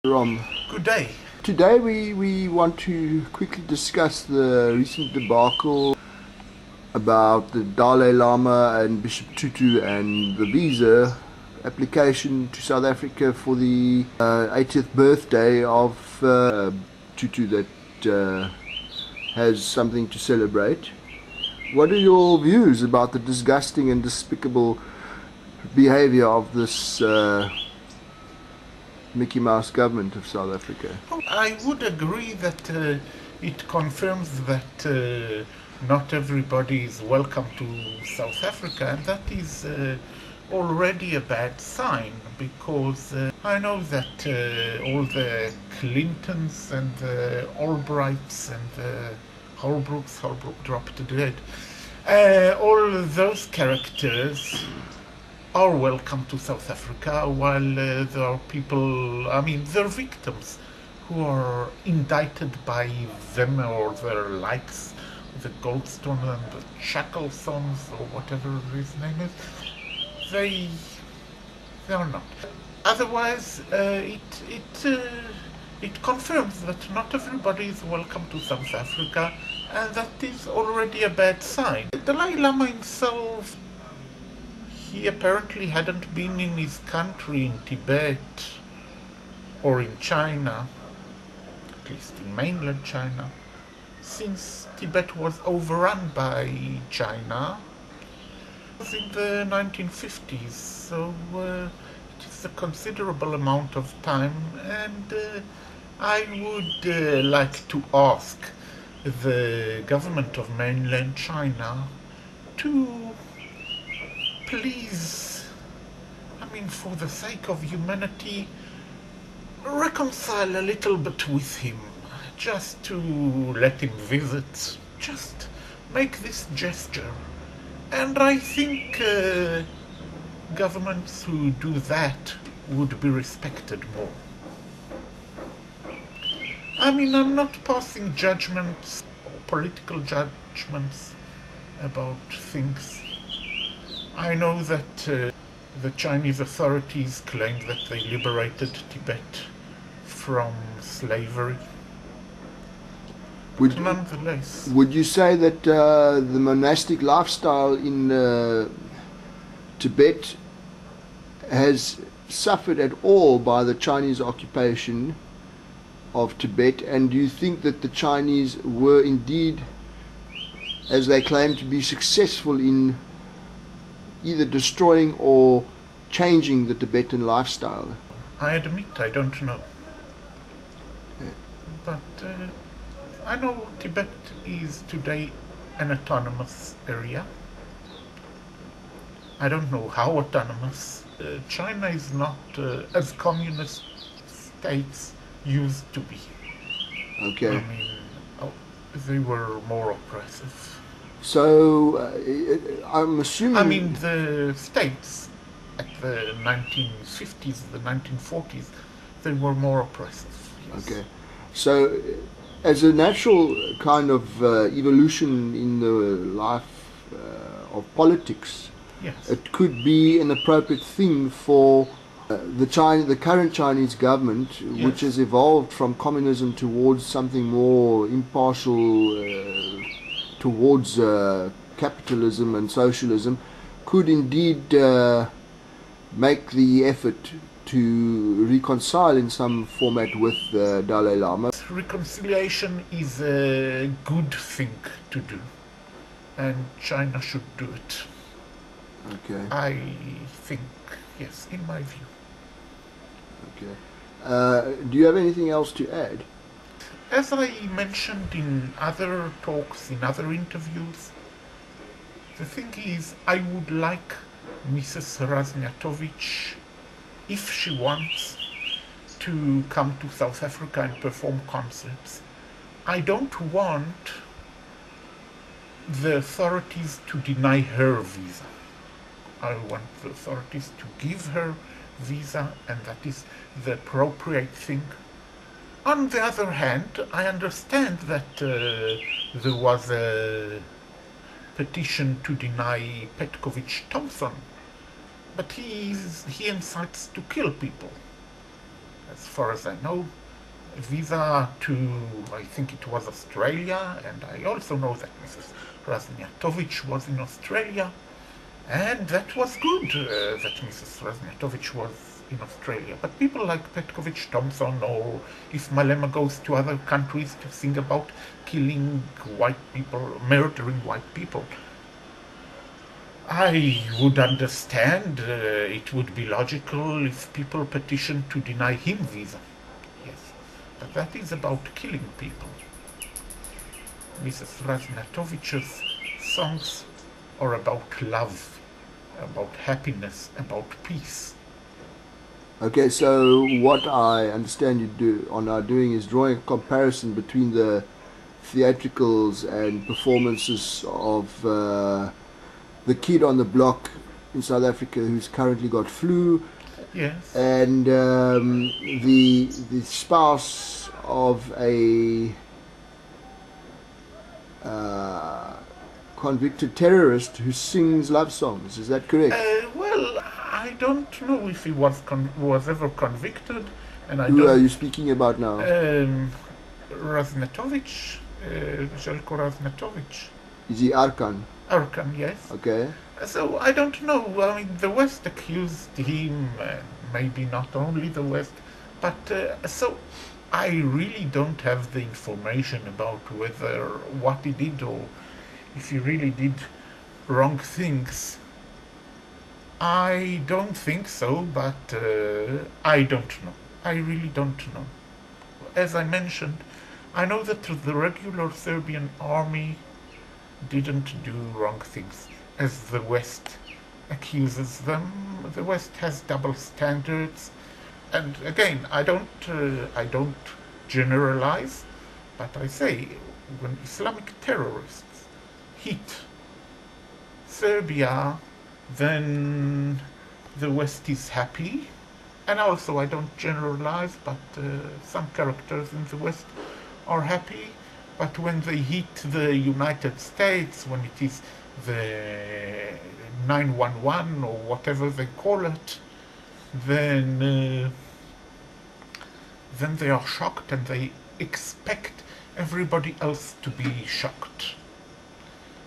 Rom. Good day. Today we want to quickly discuss the recent debacle about the Dalai Lama and Bishop Tutu and the visa application to South Africa for the 80th birthday of Tutu that has something to celebrate. What are your views about the disgusting and despicable behavior of this Mickey Mouse government of South Africa? I would agree that it confirms that not everybody is welcome to South Africa, and that is already a bad sign, because I know that all the Clintons and the Albrights and the Holbrook dropped dead, all those characters are welcome to South Africa, while there are people, they're victims who are indicted by them or their likes, the Goldstone and the Shacklesons or whatever his name is. They are not. Otherwise, it confirms that not everybody is welcome to South Africa, and that is already a bad sign. The Dalai Lama himself, he apparently hadn't been in his country, in Tibet or in China, at least in mainland China, since Tibet was overrun by China. It was in the 1950s, so it is a considerable amount of time, and I would like to ask the government of mainland China to please, for the sake of humanity, reconcile a little bit with him, just to let him visit, just make this gesture. And I think governments who do that would be respected more. I'm not passing judgments, political judgments about things. I know that the Chinese authorities claim that they liberated Tibet from slavery. Nonetheless, would you say that the monastic lifestyle in Tibet has suffered at all by the Chinese occupation of Tibet? And do you think that the Chinese were indeed, as they claim to be, successful in either destroying or changing the Tibetan lifestyle? I admit I don't know. Yeah. But I know Tibet is today an autonomous area. I don't know how autonomous. China is not as communist states used to be. Okay. They were more oppressive. So I'm assuming. The states at the 1950s, the 1940s, they were more oppressive. Yes. Okay. So, as a natural kind of evolution in the life of politics, yes, it could be an appropriate thing for the current Chinese government, yes, which has evolved from communism towards something more impartial, towards capitalism and socialism, could indeed make the effort to reconcile in some format with the Dalai Lama. Reconciliation is a good thing to do, and China should do it. Okay. I think, yes, in my view. Okay. Do you have anything else to add? As I mentioned in other talks, in other interviews, the thing is, I would like Mrs. Razmyatovich, if she wants, to come to South Africa and perform concerts. I don't want the authorities to deny her visa. I want the authorities to give her visa, and that is the appropriate thing. On the other hand, I understand that there was a petition to deny Petkovic-Tompson, but he incites to kill people. as far as I know, a visa to, I think it was Australia, and I also know that Mrs. Razmyatovic was in Australia, and that was good that Mrs. Razmyatovic was in Australia. But people like Petkovic-Tompson, or if Malema goes to other countries to sing about killing white people, murdering white people, I would understand. It would be logical if people petitioned to deny him visa. Yes, but that is about killing people. Mrs. Razmyatovic's songs are about love, about happiness, about peace. Okay, so what I understand you are doing is drawing a comparison between the theatricals and performances of the kid on the block in South Africa who's currently got flu, Yes. and the spouse of a convicted terrorist who sings love songs. Is that correct? Well, I don't know if he was ever convicted, and I Who don't. are you speaking about now? Razmyatovic, Željko Razmyatovic. Is he Arkan? Arkan, yes. Okay. So I don't know. I mean, the West accused him, maybe not only the West, but so I really don't have the information about whether what he did or if he really did wrong things. I don't think so, but I don't know. I really don't know. As I mentioned, I know that the regular Serbian army didn't do wrong things, as the West accuses them. The West has double standards, and again, I don't generalize, but I say when Islamic terrorists hit Serbia, then the West is happy. And also, I don't generalize, but some characters in the West are happy. But when they hit the United States, when it is the 911 or whatever they call it, then they are shocked and they expect everybody else to be shocked.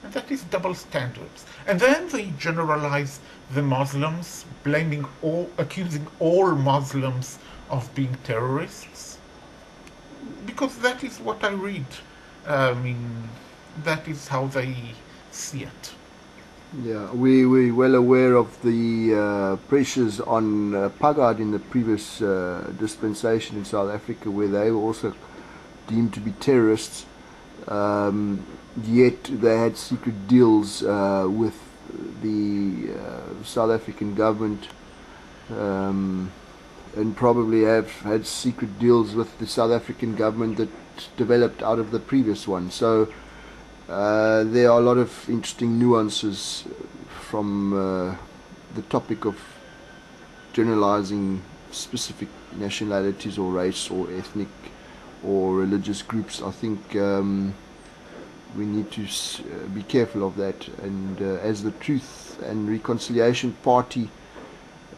And that is double standards. And then they generalize the Muslims, accusing all Muslims of being terrorists. Because that is what I read. I mean, that is how they see it. Yeah, we're well aware of the pressures on Pagad in the previous dispensation in South Africa, where they were also deemed to be terrorists. Yet they had secret deals with the South African government, and probably have had secret deals with the South African government that developed out of the previous one. So there are a lot of interesting nuances from the topic of generalizing specific nationalities or race or ethnic or religious groups. I think we need to be careful of that, and as the Truth and Reconciliation Party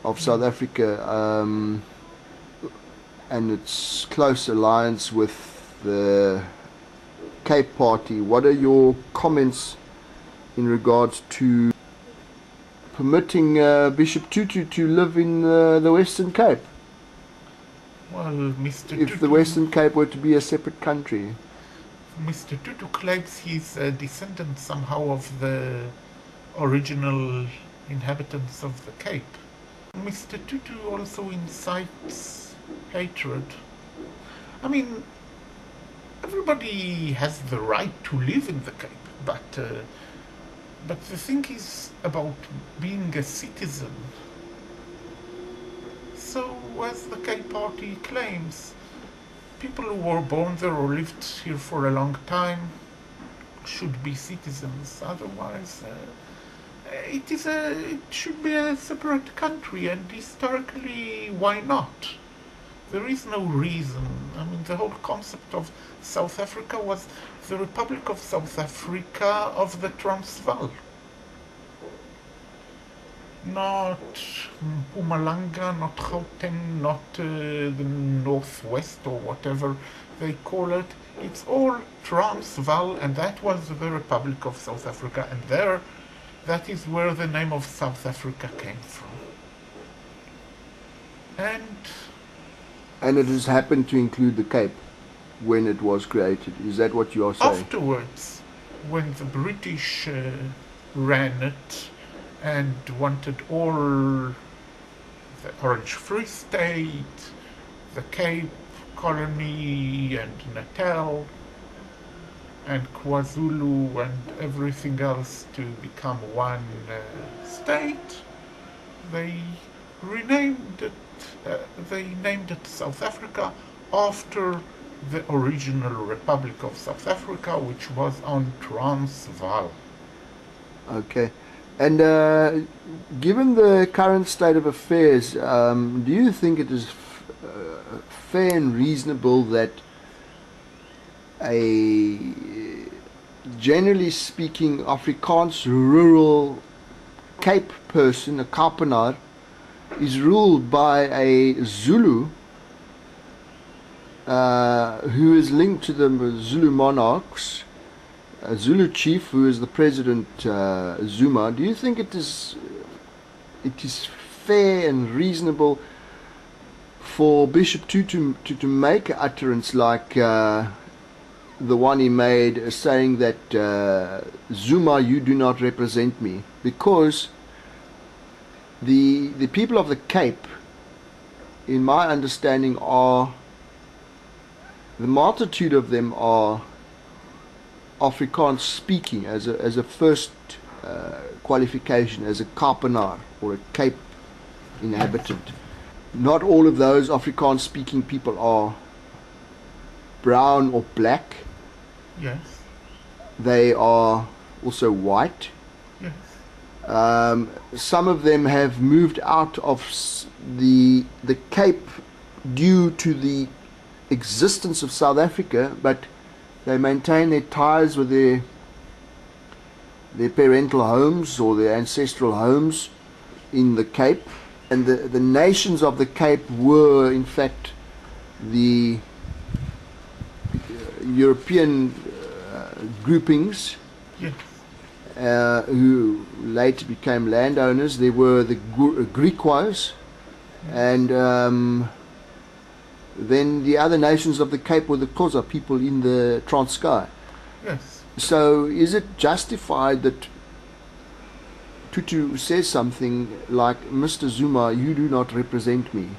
of South Africa and its close alliance with the Cape Party, what are your comments in regards to permitting Bishop Tutu to live in the Western Cape? Well, Mr. If Tutu, the Western Cape were to be a separate country. Mr. Tutu claims he's a descendant somehow of the original inhabitants of the Cape. Mr. Tutu also incites hatred. I mean, everybody has the right to live in the Cape, but the thing is about being a citizen. So, as the Cape Party claims, people who were born there or lived here for a long time should be citizens. Otherwise, it should be a separate country, and historically, why not? There is no reason. I mean, the whole concept of South Africa was the Republic of South Africa of the Transvaal. not Mpumalanga, not Gauteng, not the Northwest or whatever they call it. It's all Transvaal, and that was the Republic of South Africa, and there, that is where the name of South Africa came from. And it has happened to include the Cape when it was created. Is that what you are saying? Afterwards, when the British ran it and wanted all the Orange Free State, the Cape Colony and Natal and KwaZulu and everything else to become one state, they renamed it. They named it South Africa after the original Republic of South Africa, which was on Transvaal. Okay. And given the current state of affairs, do you think it is fair and reasonable that a, generally speaking, Afrikaans rural Cape person, a Kaapenaar, is ruled by a Zulu who is linked to the Zulu monarchs, a Zulu chief who is the president, Zuma? Do you think it is fair and reasonable for Bishop Tutu to make an utterance like the one he made, saying that Zuma, you do not represent me? Because the people of the Cape, in my understanding, are, the multitude of them are Afrikaans speaking as a first qualification, as a Kaapenaar or a Cape inhabitant. Not all of those Afrikaans speaking people are brown or black. Yes. They are also white. Yes. Some of them have moved out of the Cape due to the existence of South Africa, but they maintain their ties with their parental homes or their ancestral homes in the Cape. And the nations of the Cape were, in fact, the European groupings, yes, who later became landowners. There were the Griquas, and then the other nations of the Cape were the Xhosa people in the Transkei. yes. So is it justified that Tutu says something like, Mr. Zuma, you do not represent me?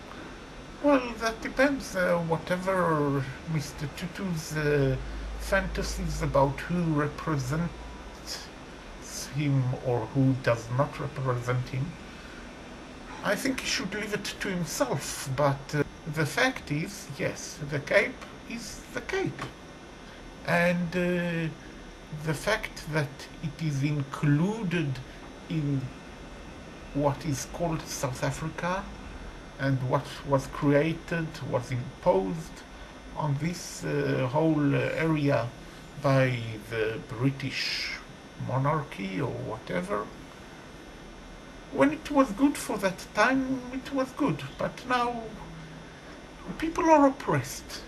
Well, that depends. Whatever Mr. Tutu's fantasies about who represents him or who does not represent him, I think he should leave it to himself. But the fact is, yes, the Cape is the Cape. And the fact that it is included in what is called South Africa, and what was created, was imposed on this whole area by the British monarchy or whatever. When it was good for that time, it was good. But now people are oppressed.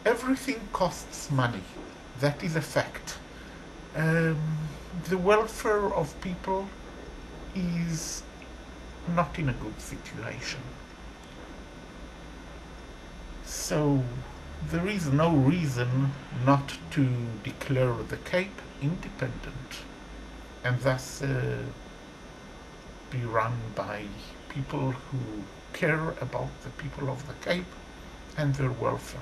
Everything costs money. That is a fact. The welfare of people is not in a good situation. So there is no reason not to declare the Cape independent and thus be run by people who care about the people of the Cape and their welfare.